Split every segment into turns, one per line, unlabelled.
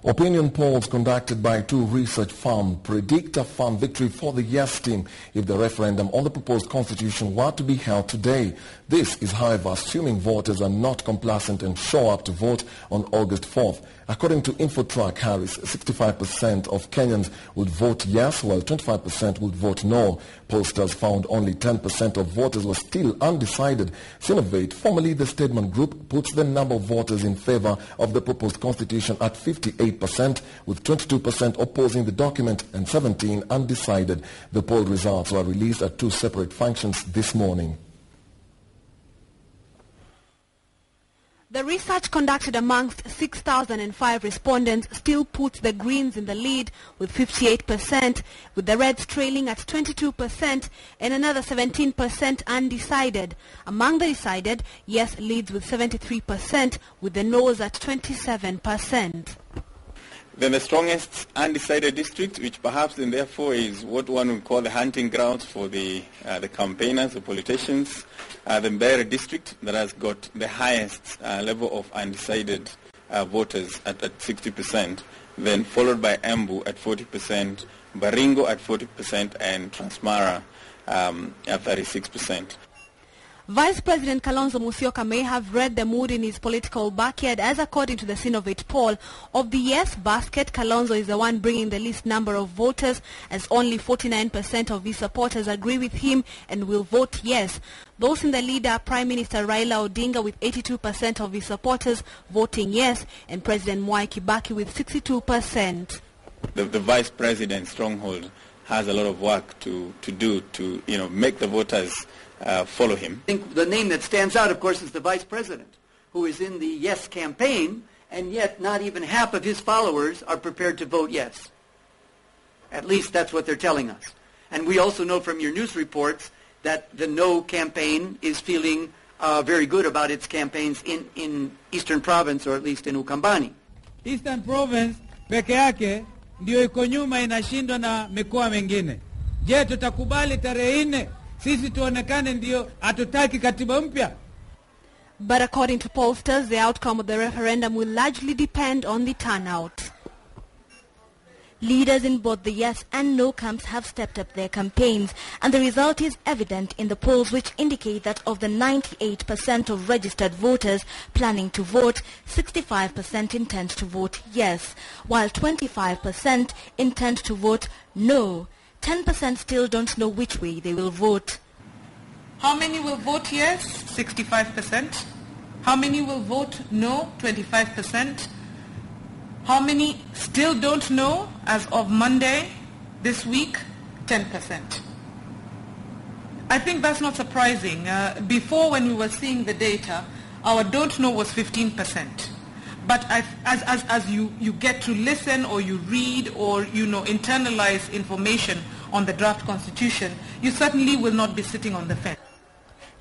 Opinion polls conducted by two research firms predict a firm victory for the yes team if the referendum on the proposed constitution were to be held today. This is, however, assuming voters are not complacent and show up to vote on August 4th. According to InfoTrak, Harris, 65% of Kenyans would vote yes, while 25% would vote no. Pollsters found only 10% of voters were still undecided. Sinovate, formerly the Statement Group, puts the number of voters in favor of the proposed constitution at 58%, with 22% opposing the document and 17% undecided. The poll results were released at two separate functions this morning.
The research conducted amongst 6,005 respondents still puts the Greens in the lead with 58%, with the Reds trailing at 22% and another 17% undecided. Among the decided, yes leads with 73%, with the no's at 27%.
Then the strongest undecided district, which perhaps then therefore is what one would call the hunting grounds for the campaigners, the politicians, the Mbeere district that has got the highest level of undecided voters at 60%, then followed by Embu at 40%, Baringo at 40%, and Transmara at 36%.
Vice President Kalonzo Musyoka may have read the mood in his political backyard, as according to the Sinovate poll, of the yes basket, Kalonzo is the one bringing the least number of voters, as only 49% of his supporters agree with him and will vote yes. Those in the lead are Prime Minister Raila Odinga with 82% of his supporters voting yes, and President Mwai Kibaki with 62%.
The Vice President's stronghold has a lot of work to do to make the voters follow him.
I think the name that stands out, of course, is the Vice President, who is in the yes campaign, and yet not even half of his followers are prepared to vote yes. At least that's what they're telling us. And we also know from your news reports that the no campaign is feeling very good about its campaigns in Eastern Province, or at least in Ukambani.
Eastern Province peke yake ndio iko nyuma, inashindwa na mikoa mengine. Je, tutakubali tarehe 4 sisi tuonekane ndio hatutaki katiba mpya?
But according to pollsters, the outcome of the referendum will largely depend on the turnout. Leaders in both the yes and no camps have stepped up their campaigns, and the result is evident in the polls, which indicate that of the 98% of registered voters planning to vote, 65% intend to vote yes, while 25% intend to vote no. 10% still don't know which way they will vote.
How many will vote yes? 65%. How many will vote no? 25%. How many still don't know as of Monday this week? 10%. I think that's not surprising. Before, when we were seeing the data, our don't know was 15%. But as you get to listen, or you read, or internalize information on the draft constitution, you certainly will not be sitting on the fence.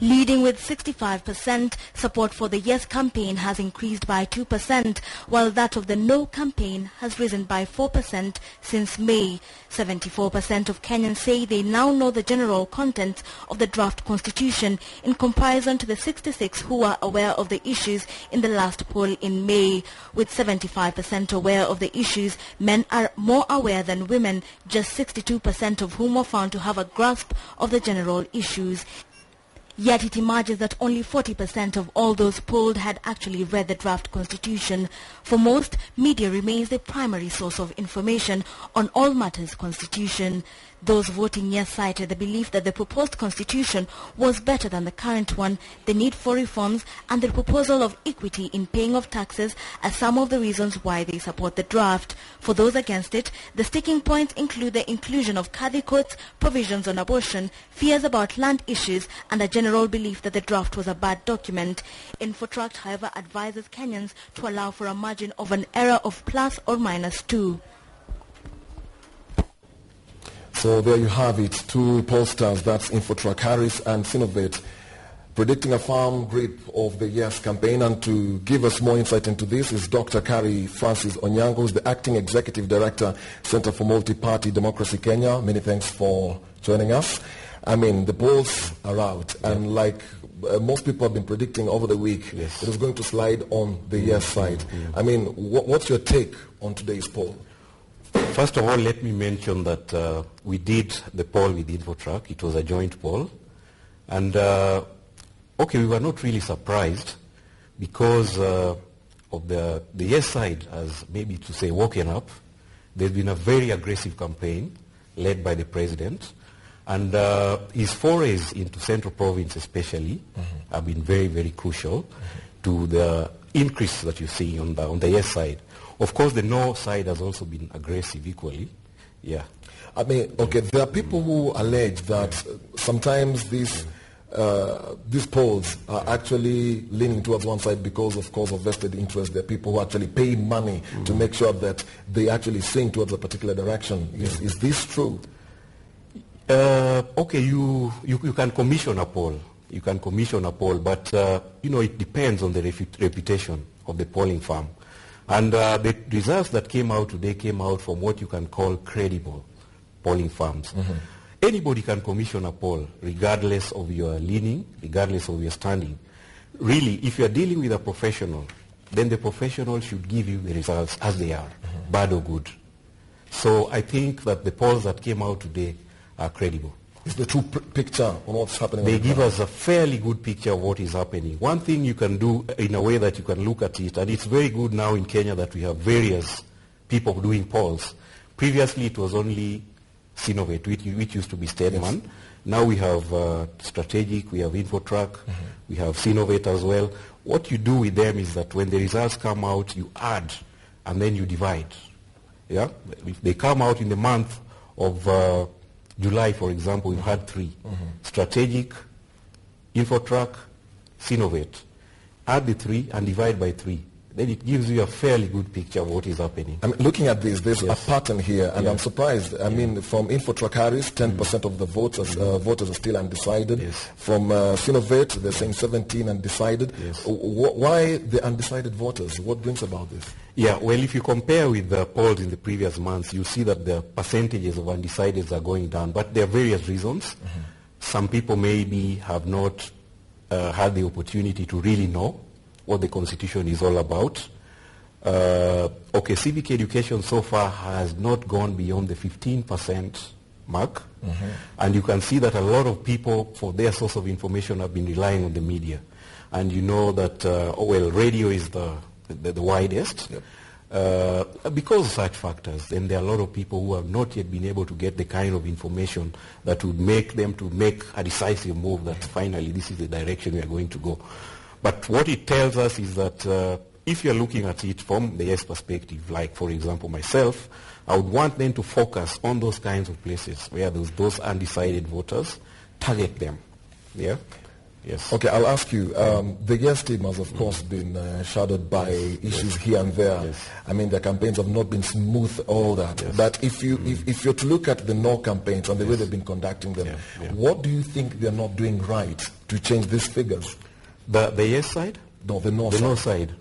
Leading with 65%, support for the yes campaign has increased by 2%, while that of the no campaign has risen by 4% since May. 74% of Kenyans say they now know the general contents of the draft constitution, in comparison to the 66% who were aware of the issues in the last poll in May. With 75% aware of the issues, men are more aware than women, just 62% of whom were found to have a grasp of the general issues. Yet it emerges that only 40% of all those polled had actually read the draft constitution. For most, media remains the primary source of information on all matters constitution. Those voting yes cited the belief that the proposed constitution was better than the current one, the need for reforms, and the proposal of equity in paying of taxes as some of the reasons why they support the draft. For those against it, the sticking points include the inclusion of Kadhi courts, provisions on abortion, fears about land issues, and a general belief that the draft was a bad document. InfoTrak, however, advises Kenyans to allow for a margin of an error of plus or minus 2.
So there you have it, two pollsters, that's InfoTrak, Harris and Sinovate, predicting a firm grip of the yes campaign. And to give us more insight into this is Dr. Kari Francis Onyango, who's the Acting Executive Director, Center for Multi-Party Democracy Kenya. Many thanks for joining us. I mean, the polls are out, and like most people have been predicting over the week, it is going to slide on the yes side. I mean, what's your take on today's poll?
First of all, let me mention that we did the poll with InfoTrak. It was a joint poll. And, we were not really surprised because of the yes side has, maybe to say, woken up. There's been a very aggressive campaign led by the president. And his forays into Central Province especially have been very, very crucial to the increase that you see on the yes side. Of course, the no side has also been aggressive equally. Yeah.
I mean, okay, there are people who allege that sometimes these polls are actually leaning towards one side because, of course, of vested interest. There are people who actually pay money to make sure that they actually swing towards a particular direction. Is this true?
You can commission a poll. You can commission a poll, but, it depends on the reputation of the polling firm. And the results that came out today came out from what you can call credible polling firms. Anybody can commission a poll, regardless of your leaning, regardless of your standing. Really, if you are dealing with a professional, then the professional should give you the results as they are, bad or good. So I think that the polls that came out today are credible.
It's the true picture on what's happening.
They give us a fairly good picture of what is happening. One thing you can do in a way that you can look at it, and it's very good now in Kenya that we have various people doing polls. Previously it was only Sinovate, which used to be Steadman. Yes. Now we have Strategic, we have InfoTrak, we have Sinovate as well. What you do with them is that when the results come out, you add and then you divide. Yeah? If they come out in the month of July, for example, we had 3. Strategic, InfoTrak, Sinovate. Add the 3 and divide by 3. Then it gives you a fairly good picture of what is happening.
I mean, looking at this, there's a pattern here, and I'm surprised. I mean, from InfoTrak Harris, 10% of the voters are still undecided.
Yes.
From Sinovate, they're saying 17 undecided.
Yes.
Why the undecided voters? What brings about this?
Yeah, well, if you compare with the polls in the previous months, you see that the percentages of undecideds are going down. But there are various reasons. Some people maybe have not had the opportunity to really know what the Constitution is all about. Civic education so far has not gone beyond the 15% mark. And you can see that a lot of people, for their source of information, have been relying on the media. And you know that, radio is the widest. Because of such factors, then there are a lot of people who have not yet been able to get the kind of information that would make them to make a decisive move that finally this is the direction we are going to go. But what it tells us is that if you're looking at it from the yes perspective, like, for example, myself, I would want them to focus on those kinds of places where those undecided voters, target them. Yeah? Yes.
Okay, I'll ask you, the yes team has, of course, been shadowed by issues here and there.
Yes.
I mean, the campaigns have not been smooth, all that.
Yes.
But if you're to look at the no campaigns and the way they've been conducting them, what do you think they're not doing right to change these figures?
The yes side?
No, the no
side.
The
no side.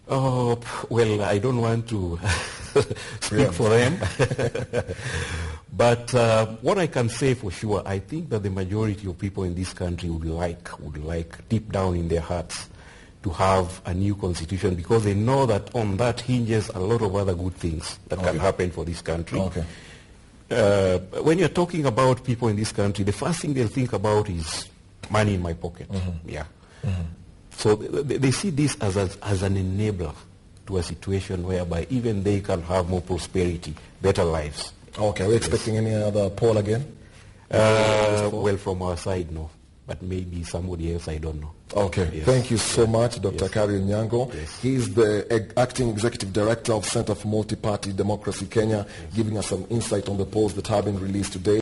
Oh, well, I don't want to speak for them. But what I can say for sure, I think that the majority of people in this country would like deep down in their hearts to have a new constitution, because they know that on that hinges a lot of other good things that can happen for this country. When you're talking about people in this country, the first thing they'll think about is money in my pocket. Yeah. So they see this as an enabler to a situation whereby even they can have more prosperity, better lives.
Okay, are we expecting any other poll again?
Well, from our side, no. But maybe somebody else, I don't know.
Okay, yes. Thank you so much, Dr. Kari Onyango.
Yes.
He's the Acting Executive Director of Center for Multi-Party Democracy Kenya, giving us some insight on the polls that have been released today.